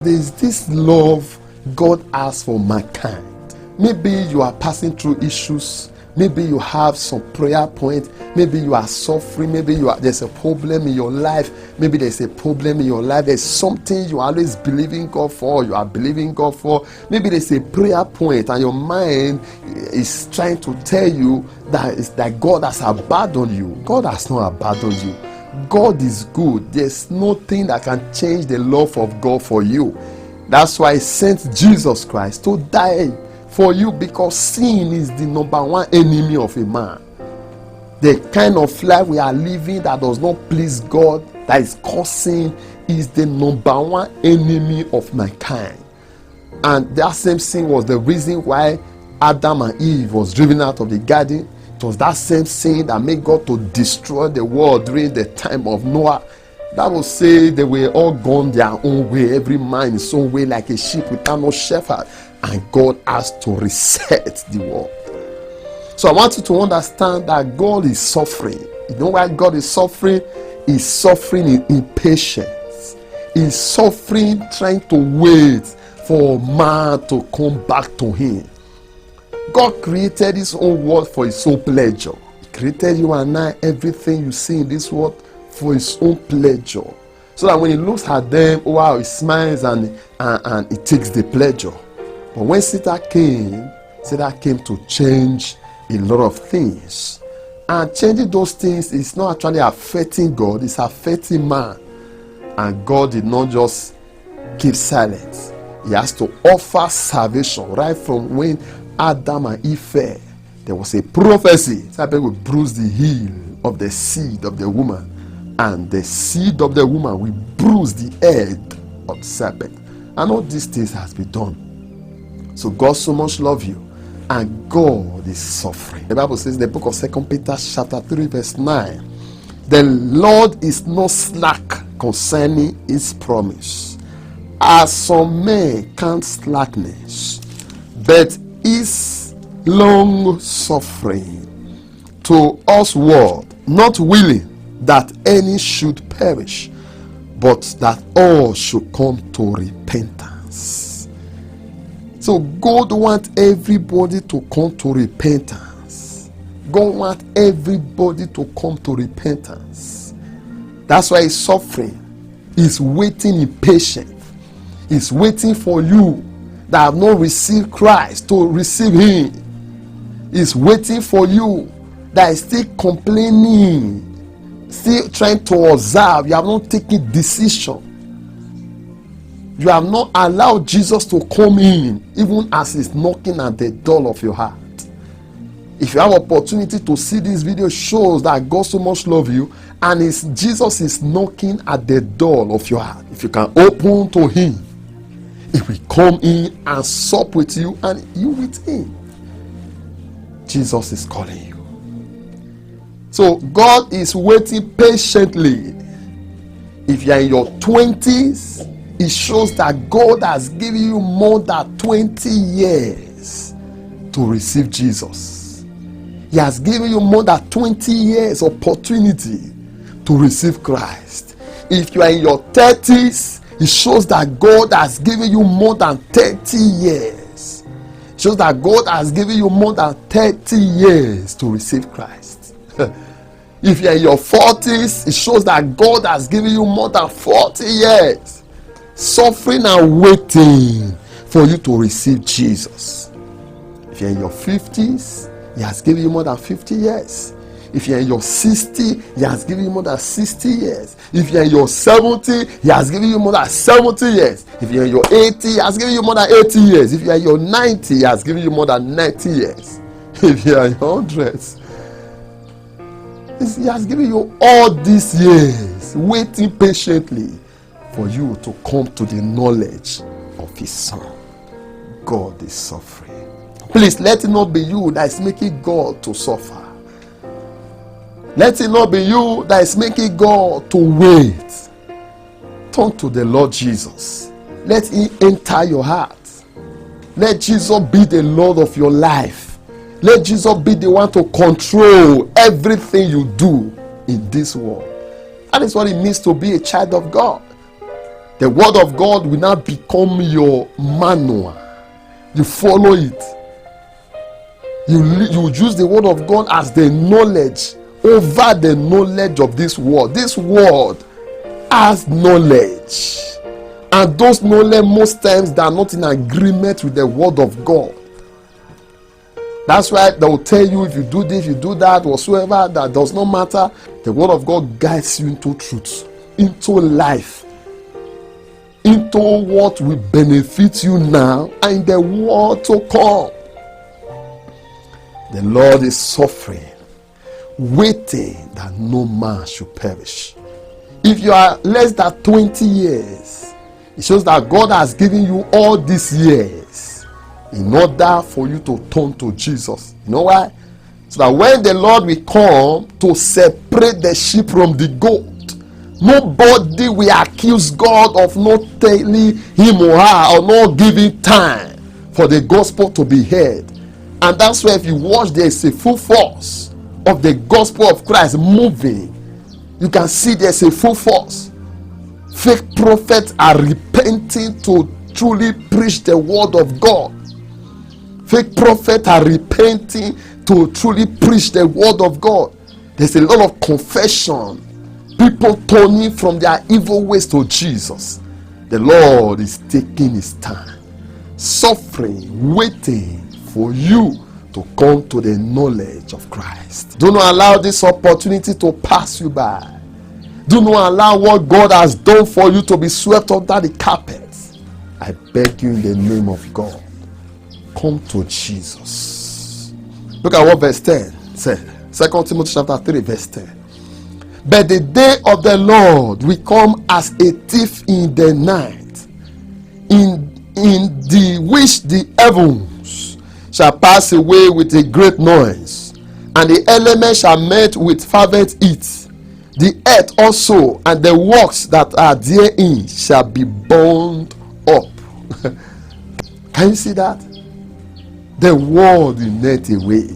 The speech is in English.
There's this love God has for mankind. Maybe you are passing through issues. Maybe you have some prayer point. Maybe you are suffering. Maybe there's a problem in your life. Maybe there's a problem in your life. There's something you are always believing God for. You are believing God for. Maybe there's a prayer point and your mind is trying to tell you that God has abandoned you. God has not abandoned you. God is good. There's nothing that can change the love of God for you. That's why He sent Jesus Christ to die for you, because sin is the number one enemy of a man. The kind of life we are living that does not please God, that is causing, is the number one enemy of mankind. And that same sin was the reason why Adam and Eve was driven out of the garden. It was that same sin that made God to destroy the world during the time of Noah. That will say they were all gone their own way, every man in his own way, like a sheep without no shepherd. And God has to reset the world. So I want you to understand that God is suffering. You know why God is suffering? He's suffering in impatience. He's suffering trying to wait for man to come back to Him. God created His own world for His own pleasure. He created you and I, everything you see in this world, for His own pleasure. So that when He looks at them, wow, He smiles and He takes the pleasure. But when Satan came to change a lot of things. And changing those things is not actually affecting God, it's affecting man. And God did not just keep silent. He has to offer salvation right from when Adam and Eve fell. There was a prophecy that will bruise the heel of the seed of the woman, and the seed of the woman will bruise the head of the serpent. And all these things has been done. So God so much loves you, and God is suffering. The Bible says in the book of 2 Peter chapter 3 verse 9, the Lord is not slack concerning His promise, as some men count slackness, but is long suffering to usward, not willing that any should perish, but that all should come to repentance. So God wants everybody to come to repentance. God wants everybody to come to repentance. That's why He's suffering. He's waiting in patience. He's waiting for you that have not received Christ to receive Him. He's waiting for you that is still complaining, still trying to observe. You have not taken decision. You have not allowed Jesus to come in, even as He's knocking at the door of your heart. If you have opportunity to see this video, shows that God so much loves you, and Jesus is knocking at the door of your heart. If you can open to Him, He will come in and sup with you, and you with Him. Jesus is calling you. So God is waiting patiently. If you are in your 20s, it shows that God has given you more than 20 years to receive Jesus. He has given you more than 20 years opportunity to receive Christ. If you are in your 30s, it shows that God has given you more than 30 years. It shows that God has given you more than 30 years to receive Christ. If you are in your 40s, it shows that God has given you more than 40 years. Suffering and waiting for you to receive Jesus. If you're in your 50s, He has given you more than 50 years. If you're in your 60, He has given you more than 60 years. If you're in your 70, He has given you more than 70 years. If you're in your 80, He has given you more than 80 years. If you're in your 90, He has given you more than 90 years. If you're in your 100s, He has given you all these years, waiting patiently for you to come to the knowledge of His Son. God is suffering. Please, let it not be you that is making God to suffer. Let it not be you that is making God to wait. Turn to the Lord Jesus. Let Him enter your heart. Let Jesus be the Lord of your life. Let Jesus be the one to control everything you do in this world. That is what it means to be a child of God. The word of God will now become your manual. You follow it. You use the word of God as the knowledge over the knowledge of this world. This world has knowledge, and those knowledge most times they are not in agreement with the word of God. That's why they will tell you, if you do this, you do that, whatsoever, that does not matter. The word of God guides you into truth, into life, into what will benefit you now and the world to come. The Lord is suffering, waiting that no man should perish. If you are less than 20 years, it shows that God has given you all these years in order for you to turn to Jesus. You know why? So that when the Lord will come to separate the sheep from the goat, nobody will accuse God of not telling him or her or not giving time for the gospel to be heard. And that's why if you watch, there is a full force of the gospel of Christ moving. You can see there's a full force. Fake prophets are repenting to truly preach the word of God. Fake prophets are repenting to truly preach the word of God. There's a lot of confession. People turning from their evil ways to Jesus. The Lord is taking his time, suffering, waiting for you to come to the knowledge of Christ. Do not allow this opportunity to pass you by. Do not allow what God has done for you to be swept under the carpet. I beg you in the name of God, come to Jesus. Look at what verse 10 said. 2 Timothy chapter 3 verse 10. But the day of the Lord will come as a thief in the night, in the which the heavens shall pass away with a great noise, and the elements shall melt with fervent heat. The earth also and the works that are therein shall be burned up. Can you see that? The world will melt away.